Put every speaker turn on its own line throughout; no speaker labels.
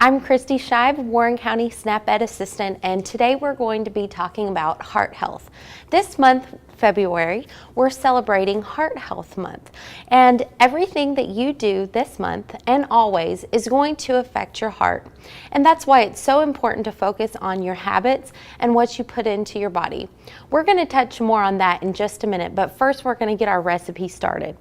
I'm Kristi Shive, Warren County SNAP Ed Assistant, and today we're going to be talking about heart health. This month, February, we're celebrating Heart Health Month, and everything that you do this month and always is going to affect your heart. And that's why it's so important to focus on your habits and what you put into your body. We're going to touch more on that in just a minute, but first we're going to get our recipe started.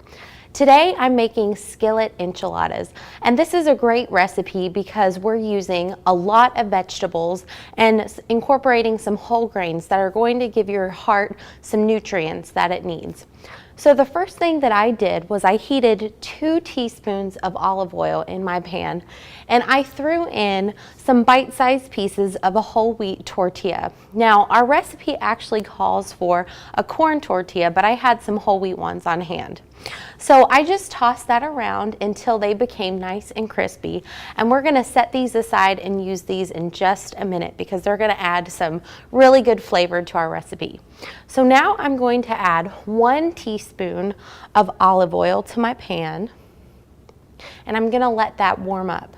Today I'm making skillet enchiladas, and this is a great recipe because we're using a lot of vegetables and incorporating some whole grains that are going to give your heart some nutrients that it needs. So the first thing that I did was I heated 2 teaspoons of olive oil in my pan, and I threw in some bite-sized pieces of a whole wheat tortilla. Now our recipe actually calls for a corn tortilla, but I had some whole wheat ones on hand. So I just tossed that around until they became nice and crispy, and we're going to set these aside and use these in just a minute because they're going to add some really good flavor to our recipe. So now I'm going to add 1 teaspoon of olive oil to my pan, and I'm going to let that warm up.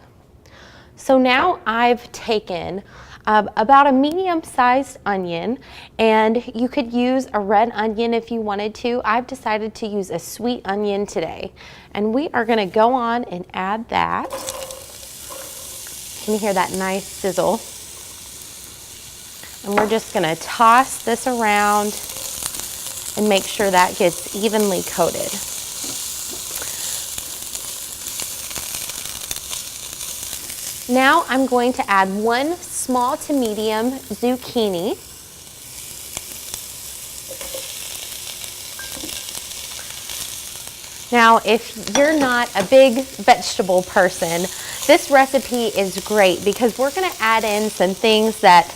So now I've taken about a medium-sized onion, and you could use a red onion if you wanted to. I've decided to use a sweet onion today, and we are going to go on and add that. Can you hear that nice sizzle? And we're just going to toss this around and make sure that gets evenly coated. Now I'm going to add 1 small to medium zucchini. Now, if you're not a big vegetable person, this recipe is great because we're going to add in some things that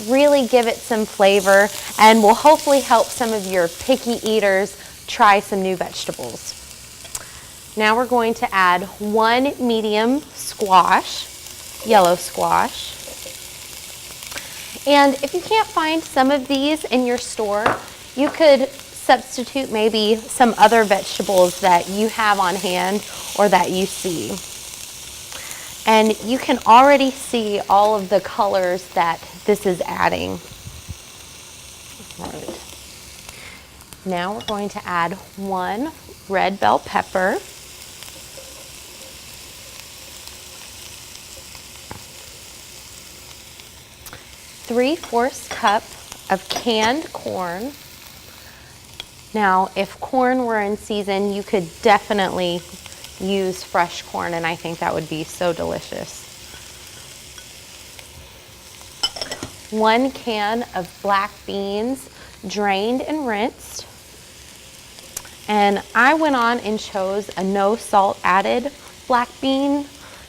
really give it some flavor and will hopefully help some of your picky eaters try some new vegetables. Now we're going to add 1 medium squash, yellow squash. And if you can't find some of these in your store, you could substitute maybe some other vegetables that you have on hand or that you see. And you can already see all of the colors that this is adding. Right. Now we're going to add 1 red bell pepper. 3/4 cup of canned corn. Now, if corn were in season, you could definitely use fresh corn, and I think that would be so delicious. 1 can of black beans, drained and rinsed. And I went on and chose a no salt added black bean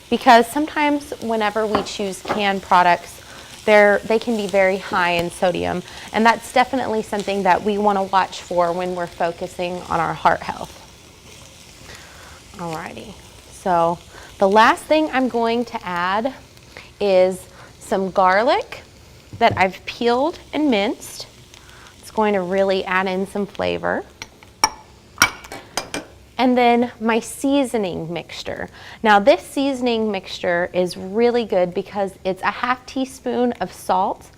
because sometimes whenever we choose canned products, they can be very high in sodium, and that's definitely something that we want to watch for when we're focusing on our heart health. Alrighty, so the last thing I'm going to add is some garlic that I've peeled and minced. It's going to really add in some flavor. And then my seasoning mixture. Now this seasoning mixture is really good because it's a 1/2 teaspoon of salt,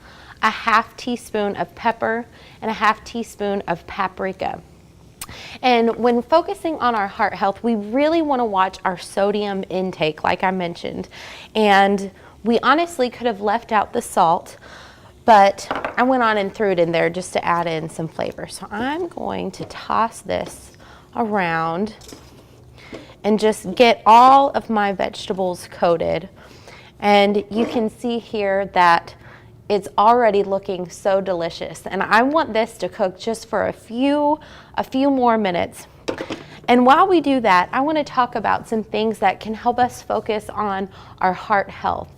a 1/2 teaspoon of pepper, and a 1/2 teaspoon of paprika. And when focusing on our heart health, we really want to watch our sodium intake, like I mentioned. And we honestly could have left out the salt, but I went on and threw it in there just to add in some flavor. So I'm going to toss this around and just get all of my vegetables coated, and you can see here that it's already looking so delicious, and I want this to cook just for a few more minutes. And while we do that, I want to talk about some things that can help us focus on our heart health,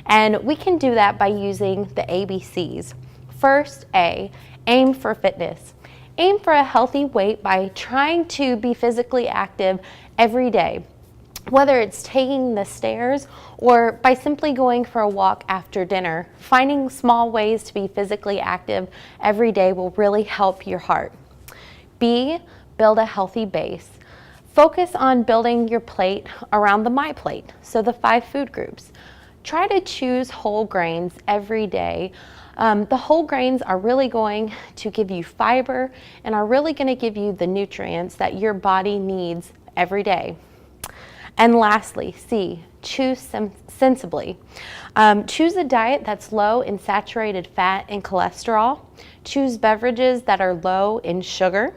and we can do that by using the ABCs. First, A, aim for fitness. Aim for a healthy weight by trying to be physically active every day, whether it's taking the stairs or by simply going for a walk after dinner. Finding small ways to be physically active every day will really help your heart. B, build a healthy base. Focus on building your plate around the My Plate, so the 5 food groups. try to choose whole grains every day. The whole grains are really going to give you fiber and are really going to give you the nutrients that your body needs every day. And lastly, C, choose sensibly. Choose a diet that's low in saturated fat and cholesterol. Choose beverages that are low in sugar.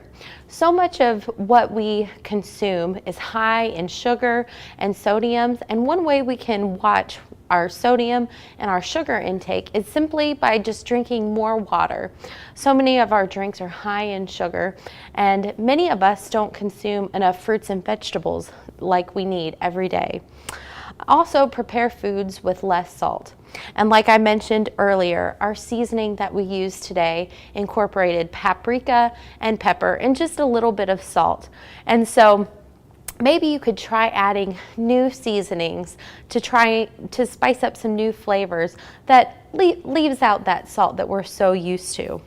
So much of what we consume is high in sugar and sodiums, and one way we can watch our sodium and our sugar intake is simply by just drinking more water. So many of our drinks are high in sugar, and many of us don't consume enough fruits and vegetables like we need every day. Also, prepare foods with less salt. And like I mentioned earlier, our seasoning that we use today incorporated paprika and pepper and just a little bit of salt. And so maybe you could try adding new seasonings to try to spice up some new flavors that leaves out that salt that we're so used to.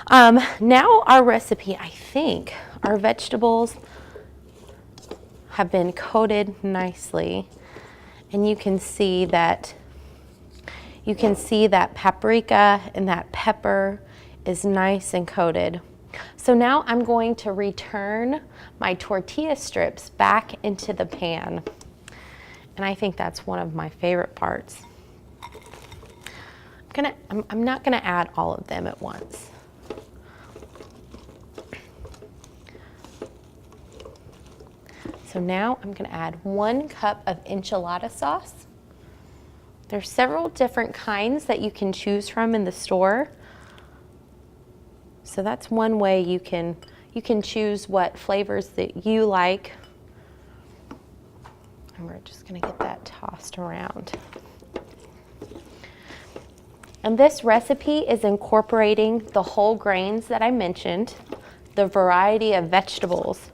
Now our recipe, I think our vegetables have been coated nicely, and you can see that paprika and that pepper is nice and coated. So now I'm going to return my tortilla strips back into the pan. And I think that's one of my favorite parts. I'm not gonna add all of them at once. So now I'm gonna add 1 cup of enchilada sauce. There's several different kinds that you can choose from in the store. So that's one way you can choose what flavors that you like. And we're just gonna get that tossed around. And this recipe is incorporating the whole grains that I mentioned, the variety of vegetables.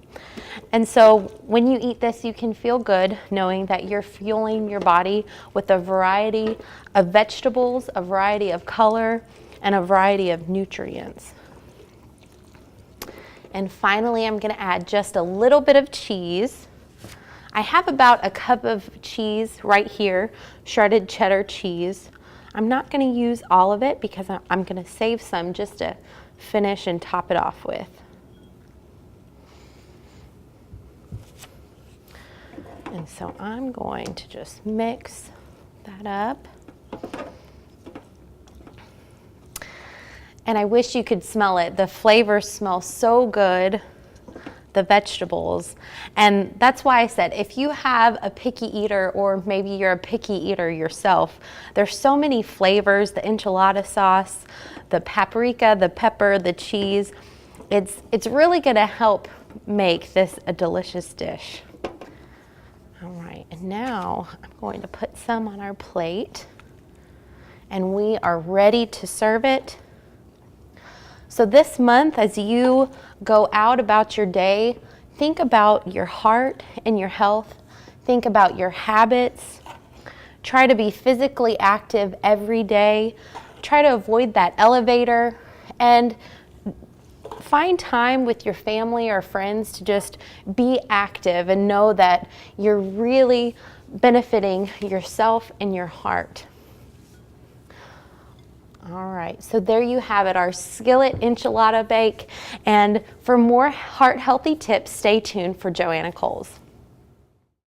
And so when you eat this, you can feel good knowing that you're fueling your body with a variety of vegetables, a variety of color, and a variety of nutrients. And finally, I'm going to add just a little bit of cheese. I have about a cup of cheese right here, shredded cheddar cheese. I'm not going to use all of it because I'm going to save some just to finish and top it off with. And so I'm going to just mix that up. And I wish you could smell it. The flavors smell so good, the vegetables. And that's why I said, if you have a picky eater, or maybe you're a picky eater yourself, there's so many flavors, the enchilada sauce, the paprika, the pepper, the cheese. It's really gonna help make this a delicious dish. All right, and now I'm going to put some on our plate, and we are ready to serve it. So this month, as you go out about your day, think about your heart and your health. Think about your habits. Try to be physically active every day. Try to avoid that elevator, and find time with your family or friends to just be active and know that you're really benefiting yourself and your heart. All right, so there you have it, our skillet enchilada bake. And for more heart healthy tips, stay tuned for Joanna Coles.